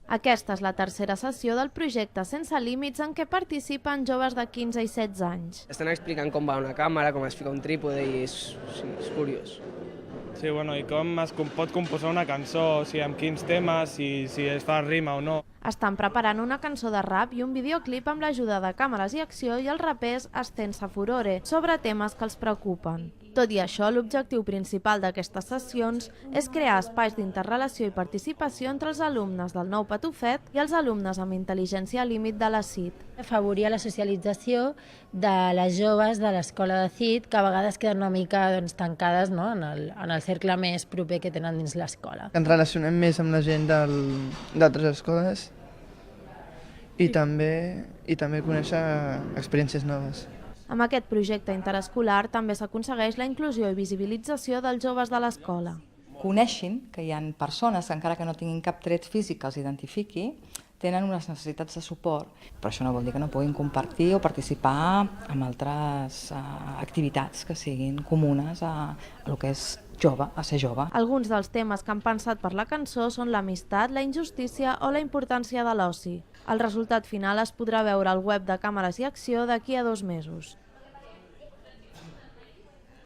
Aquesta és la tercera sessió del projecte Sense Límits en què participen joves de 15 i 16 anys. Estan explicant com va una càmera, com es fica un trípode i és curiós. Sí, i com es pot composar una cançó, amb quins temes, si es fa rima o no. Estan preparant una cançó de rap i un videoclip amb l'ajuda de càmeres i acció i els rapers Ascensa Furore sobre temes que els preocupen. Tot i això, l'objectiu principal d'aquestes sessions és crear espais d'interrelació i participació entre els alumnes del Nou Patufet i els alumnes amb intel·ligència límit de la CIT. Afavorir la socialització de les joves de l'escola de CIT, que a vegades queden una mica tancades en el cercle més proper que tenen dins l'escola. Ens relacionem més amb la gent d'altres escoles i també conèixer experiències noves. Amb aquest projecte interescolar també s'aconsegueix la inclusió i visibilització dels joves de l'escola. Coneixin que hi ha persones que, encara que no tinguin cap tret físic que els identifiqui, tenen unes necessitats de suport, però això no vol dir que no puguin compartir o participar en altres activitats que siguin comunes a el que és jove, a ser jove. Alguns dels temes que han pensat per la cançó són l'amistat, la injustícia o la importància de l'oci. El resultat final es podrà veure al web de Càmeres i Acció d'aquí a 2 mesos.